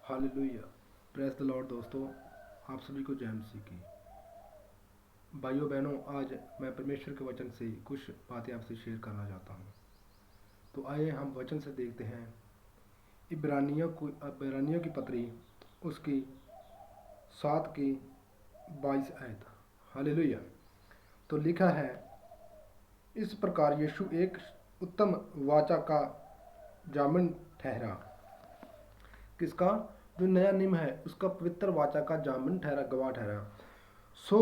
Hallelujah. Press the Lord. दोस्तों, आप सभी को जय मसीह की। भाइयों बहनों, आज मैं परमेश्वर के वचन से कुछ बातें आपसे शेयर करना चाहता हूँ। तो आइए हम वचन से देखते हैं इब्रानियों की पत्री उसकी 7 की 22 आयत। हालेलुया। तो लिखा है, इस प्रकार यीशु एक उत्तम वाचा का जामिन ठहरा। किसका? जो नया नियम है उसका पवित्र वाचा का जामिन ठहरा, गवाह ठहरा। सो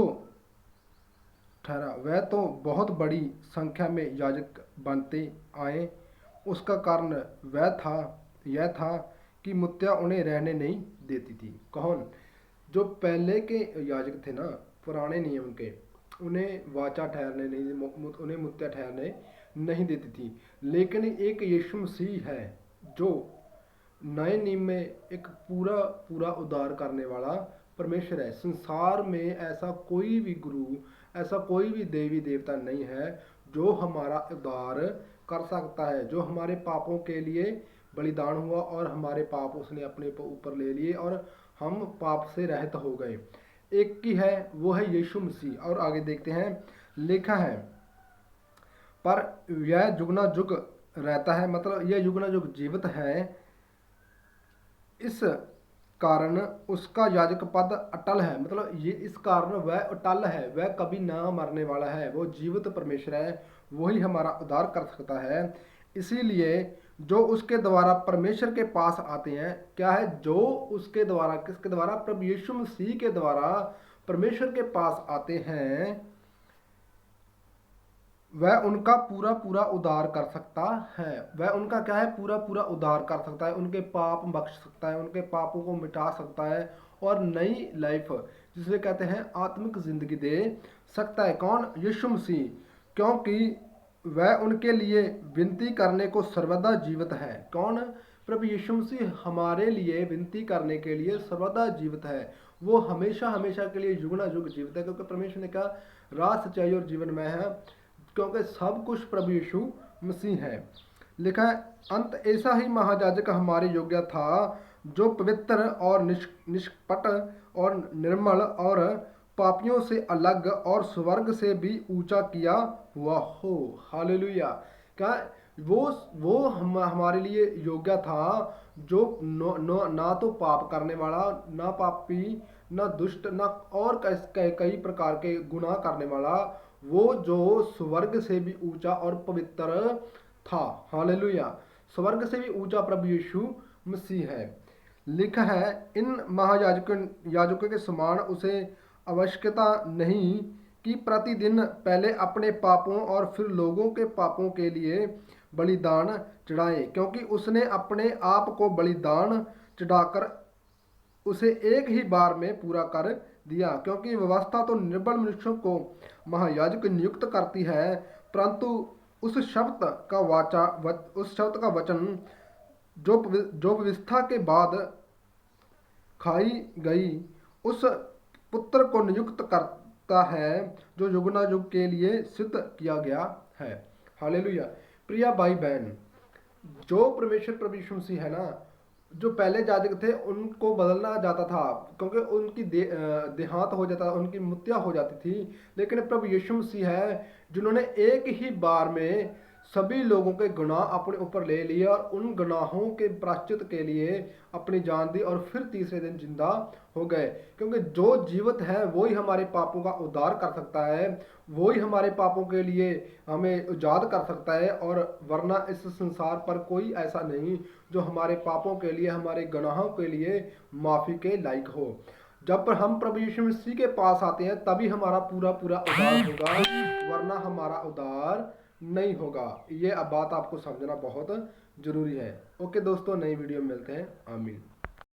ठहरा, वह तो बहुत बड़ी संख्या में याजक बनते आए। उसका कारण यह था कि मुत्या उन्हें रहने नहीं देती थी। कौन? जो पहले के याजक थे ना, पुराने नियम के, उन्हें वाचा ठहरने नहीं, उन्हें मुत्या ठहरने नहीं देती थी। लेकिन एक यीशु मसीह है जो नए नियम में एक पूरा पूरा उद्धार करने वाला परमेश्वर है। संसार में ऐसा कोई भी गुरु, ऐसा कोई भी देवी देवता नहीं है जो हमारा उद्धार कर सकता है, जो हमारे पापों के लिए बलिदान हुआ और हमारे पाप उसने अपने ऊपर ले लिए और हम पाप से रहित हो गए। एक ही है, वो है यीशु मसीह। और आगे देखते हैं, लिखा है, पर यह जुगना जुग रहता है, मतलब यह जुगना जुग जीवित है। इस कारण उसका याजक पद अटल है, मतलब ये इस कारण वह अटल है, वह कभी ना मरने वाला है। वो जीवित परमेश्वर है, वही हमारा उद्धार कर सकता है। इसीलिए जो उसके द्वारा परमेश्वर के पास आते हैं, क्या है? जो उसके द्वारा, किसके द्वारा? प्रभु यीशु मसीह के द्वारा परमेश्वर के पास आते हैं, वह उनका पूरा पूरा उद्धार कर सकता है। वह उनका क्या है? पूरा पूरा उद्धार कर सकता है, उनके पाप बख्श सकता है, उनके पापों को मिटा सकता है और नई लाइफ, जिसे कहते हैं आत्मिक जिंदगी, दे सकता है। कौन? यीशु मसीह। क्योंकि वह उनके लिए विनती करने को सर्वदा जीवित है। कौन? प्रभु यीशु मसीह हमारे लिए विनती करने के लिए सर्वदा जीवित है। वो हमेशा हमेशा के लिए जुगना जुग जीवित है, क्योंकि परमेश्वर ने कहा, राह, सच्चाई और जीवन में है, क्योंकि सब कुछ प्रभु यीशु मसीह है। लिखा है, अंत ऐसा ही महायाजक हमारे योग्य था, जो पवित्र और निष्कपट और निर्मल और पापियों से अलग और स्वर्ग से भी ऊंचा किया हुआ हो। हालेलुया। क्या? वो हमारे लिए योग्य था, जो ना तो पाप करने वाला, ना पापी, ना दुष्ट, ना और कई प्रकार के गुनाह करने वाला, वो जो स्वर्ग से भी ऊंचा और पवित्र था। हालेलुया। स्वर्ग से भी ऊंचा प्रभु यीशु मसीह है। लिखा है, इन याजकों के समान उसे आवश्यकता नहीं कि प्रतिदिन पहले अपने पापों और फिर लोगों के पापों के लिए बलिदान चढ़ाए, क्योंकि उसने अपने आप को बलिदान चढ़ाकर उसे एक ही बार में पूरा कर दिया। क्योंकि व्यवस्था तो निर्बल मनुष्यों को महायाजक नियुक्त करती है, परंतु उस शब्द का वचन जो व्यवस्था के बाद खाई गई, उस पुत्र को नियुक्त करता है, जो युगना युग के लिए सिद्ध किया गया है। हालेलुया। प्रिया भाई बहन, जो परमेश्वर प्रभु यीशु मसीह है ना, जो पहले याजक थे उनको बदलना जाता था, क्योंकि उनकी देहांत हो जाता, उनकी मृत्यु हो जाती थी। लेकिन प्रभु यीशु मसीह है जिन्होंने एक ही बार में सभी लोगों के गुनाह अपने ऊपर ले लिए और उन गुनाहों के प्रायश्चित के लिए अपनी जान दी और फिर तीसरे दिन जिंदा हो गए। क्योंकि जो जीवित है वही हमारे पापों का उद्धार कर सकता है, वही हमारे पापों के लिए हमें आजाद कर सकता है। और वरना इस संसार पर कोई ऐसा नहीं जो हमारे पापों के लिए, हमारे गुनाहों के लिए माफ़ी के लायक हो। जब पर हम प्रभु यीशु मसीह के पास आते हैं तभी हमारा पूरा पूरा उद्धार होगा, वरना हमारा उद्धार नहीं होगा। ये अब बात आपको समझना बहुत जरूरी है। ओके दोस्तों, नई वीडियो में मिलते हैं। आमीन।